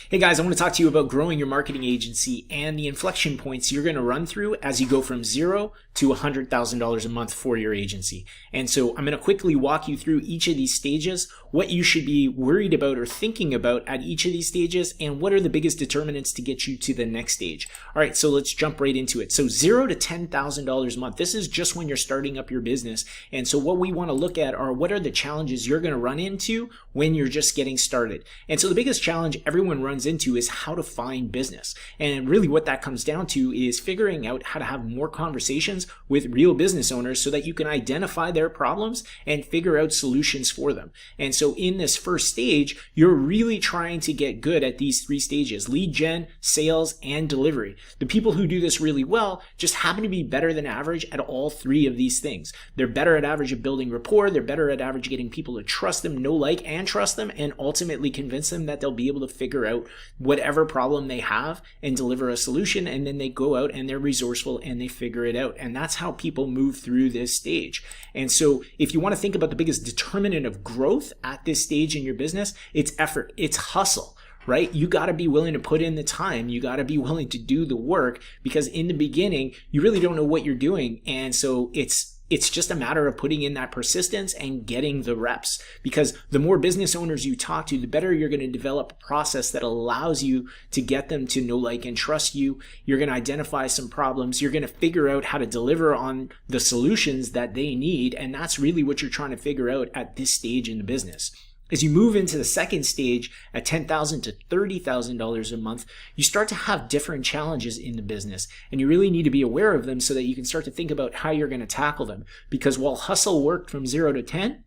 Hey guys, I want to talk to you about growing your marketing agency and the inflection points you're going to run through as you go from $0 to $100,000 a month for your agency. And so I'm going to quickly walk you through each of these stages, what you should be worried about or thinking about at each of these stages, and what are the biggest determinants to get you to the next stage. All right, so let's jump right into it. So $0 to $10,000 a month. This is just when you're starting up your business. And so what we want to look at are what are the challenges you're going to run into when you're just getting started. And so the biggest challenge everyone runs into is how to find business. And really what that comes down to is figuring out how to have more conversations with real business owners so that you can identify their problems and figure out solutions for them. And so in this first stage, you're really trying to get good at these three stages: lead gen, sales, and delivery. The people who do this really well just happen to be better than average at all three of these things. They're better at average at building rapport. They're better at average getting people to trust them, know, like, and trust them, and ultimately convince them that they'll be able to figure out whatever problem they have and deliver a solution. And then they go out and they're resourceful and they figure it out. And that's how people move through this stage. And so if you want to think about the biggest determinant of growth at this stage in your business, it's effort, it's hustle. Right? You got to be willing to put in the time. You got to be willing to do the work, because in the beginning, you really don't know what you're doing. And so it's just a matter of putting in that persistence and getting the reps, because the more business owners you talk to, the better you're going to develop a process that allows you to get them to know, like, and trust you. You're going to identify some problems. You're going to figure out how to deliver on the solutions that they need. And that's really what you're trying to figure out at this stage in the business. As you move into the second stage at $10,000 to $30,000 a month, you start to have different challenges in the business, and you really need to be aware of them so that you can start to think about how you're going to tackle them. Because while hustle worked from 0 to 10,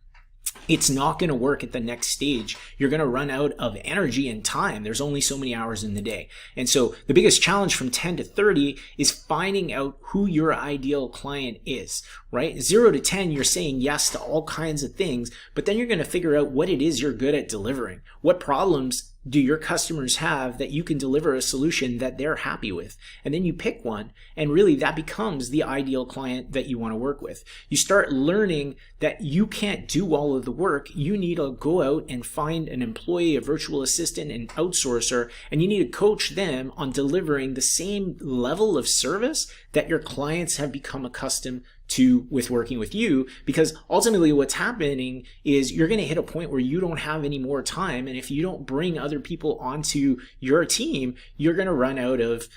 it's not going to work at the next stage. You're going to run out of energy and time. There's only so many hours in the day. And so the biggest challenge from 10 to 30 is finding out who your ideal client is, right? 0 to 10, you're saying yes to all kinds of things, but then you're going to figure out what it is you're good at delivering. What problems do your customers have that you can deliver a solution that they're happy with? And then you pick one, and really that becomes the ideal client that you want to work with. You start learning that you can't do all of the work. You need to go out and find an employee, a virtual assistant, an outsourcer, and you need to coach them on delivering the same level of service that your clients have become accustomed to with working with you. Because ultimately what's happening is you're going to hit a point where you don't have any more time, and if you don't bring other people onto your team, you're going to run out of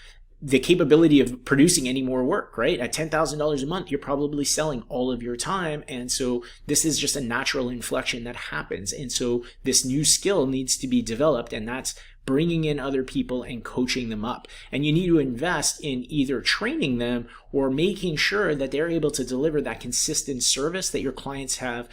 the capability of producing any more work, right? At $10,000 a month, you're probably selling all of your time. And so this is just a natural inflection that happens. And so this new skill needs to be developed, and that's bringing in other people and coaching them up. And you need to invest in either training them or making sure that they're able to deliver that consistent service that your clients have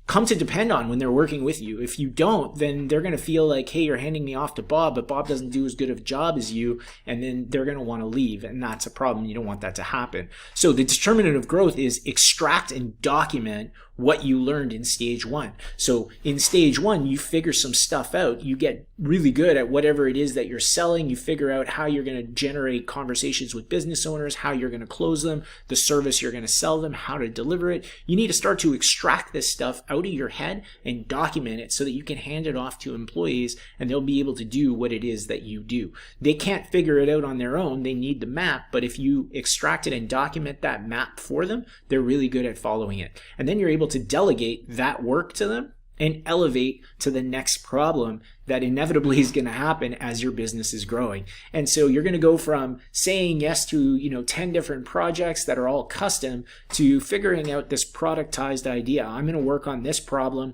come to depend on when they're working with you. If you don't, then they're going to feel like, hey, you're handing me off to Bob, but Bob doesn't do as good of a job as you, and then they're going to want to leave, and that's a problem. You don't want that to happen. So the determinant of growth is extract and document what you learned in stage one. So in stage one, you figure some stuff out. You get really good at whatever it is that you're selling. You figure out how you're going to generate conversations with business owners, how you're going to close them, the service you're going to sell them, how to deliver it. You need to start to extract this stuff out of your head and document it so that you can hand it off to employees and they'll be able to do what it is that you do. They can't figure it out on their own. They need the map, but if you extract it and document that map for them, they're really good at following it. And then you're able to delegate that work to them and elevate to the next problem that inevitably is going to happen as your business is growing. And so you're going to go from saying yes to 10 different projects that are all custom to figuring out this productized idea. I'm going to work on this problem,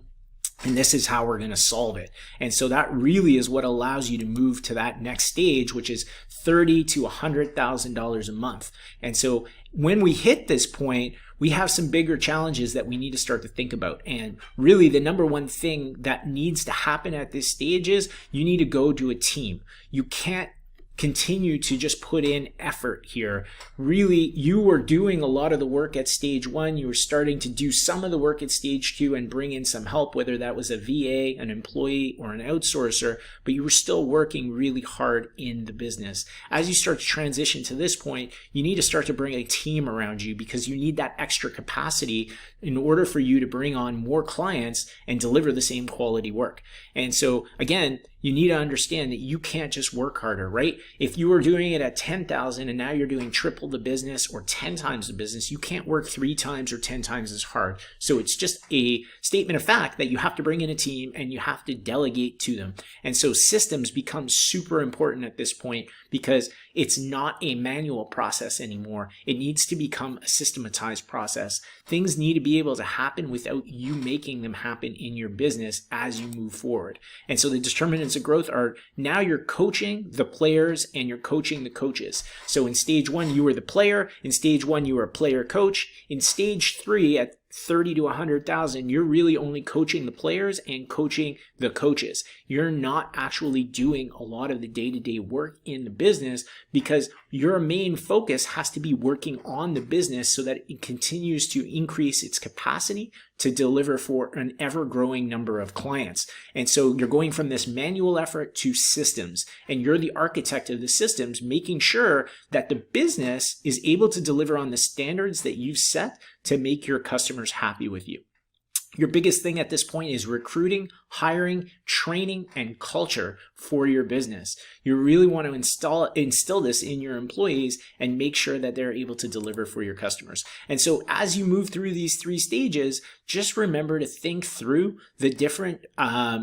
and this is how we're going to solve it. And so that really is what allows you to move to that next stage, which is $30,000 to $100,000 a month. And so when we hit this point, we have some bigger challenges that we need to start to think about. And really the number one thing that needs to happen at this stage is you need to go to a team. You can't continue to just put in effort here. Really, you were doing a lot of the work at stage one. You were starting to do some of the work at stage two and bring in some help, whether that was a VA, an employee, or an outsourcer, but you were still working really hard in the business. As you start to transition to this point, you need to start to bring a team around you, because you need that extra capacity in order for you to bring on more clients and deliver the same quality work. And so again, you need to understand that you can't just work harder, right? If you were doing it at 10,000 and now you're doing triple the business or 10 times the business, you can't work 3 times or 10 times as hard. So it's just a statement of fact that you have to bring in a team and you have to delegate to them. And so systems become super important at this point because it's not a manual process anymore. It needs to become a systematized process. Things need to be able to happen without you making them happen in your business as you move forward. And so the determinants of growth are now you're coaching the players and you're coaching the coaches. So in stage 1, you were the player. In stage 1, you were a player coach. In stage 3, at 30 to 100,000, you're really only coaching the players and coaching the coaches. You're not actually doing a lot of the day-to-day work in the business because your main focus has to be working on the business so that it continues to increase its capacity to deliver for an ever-growing number of clients. And so you're going from this manual effort to systems, and you're the architect of the systems, making sure that the business is able to deliver on the standards that you've set to make your customers happy with you. Your biggest thing at this point is recruiting, hiring, training, and culture for your business. You really want to instill this in your employees and make sure that they're able to deliver for your customers. And so as you move through these 3 stages, just remember to think through the different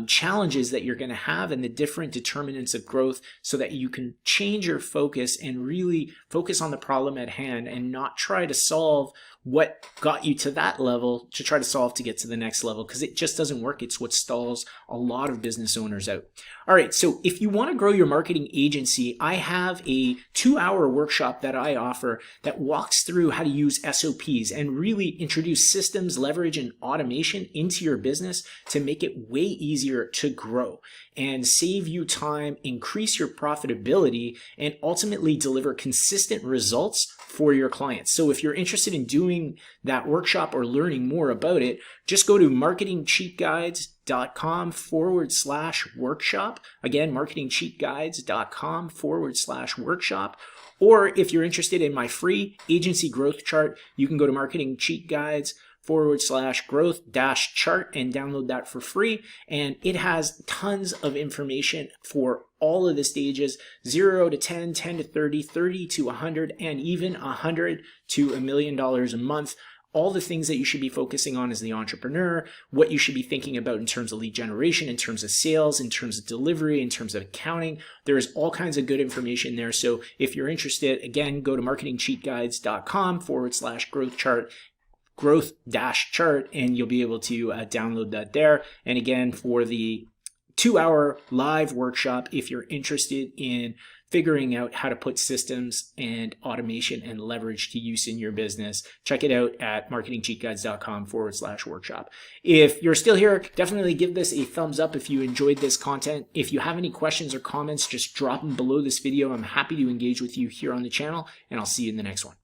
challenges that you're going to have and the different determinants of growth so that you can change your focus and really focus on the problem at hand and not try to solve what got you to that level to try to solve to get to the next level, because it just doesn't work. It's what stalls a lot of business owners out. All right, so if you want to grow your marketing agency, I have a 2-hour workshop that I offer that walks through how to use SOPs and really introduce systems, leverage, and automation into your business to make it way easier to grow and save you time, increase your profitability, and ultimately deliver consistent results for your clients. So if you're interested in doing that workshop or learning more about it, just go to marketingcheatguides.com/workshop. Again, marketingcheatguides.com/workshop. Or if you're interested in my free agency growth chart, you can go to marketingcheatguides.com/growth-chart and download that for free. And it has tons of information for all of the stages, 0 to 10, 10 to 30, 30 to 100, and even 100 to $1 million a month. All the things that you should be focusing on as the entrepreneur, what you should be thinking about in terms of lead generation, in terms of sales, in terms of delivery, in terms of accounting. There is all kinds of good information there. So if you're interested, again, go to marketingcheatguides.com/growth-chart, growth-chart, and you'll be able to download that there. And again, for the 2-hour live workshop, if you're interested in figuring out how to put systems and automation and leverage to use in your business, check it out at marketingcheatguides.com/workshop. If you're still here, definitely give this a thumbs up if you enjoyed this content. If you have any questions or comments, just drop them below this video. I'm happy to engage with you here on the channel, and I'll see you in the next one.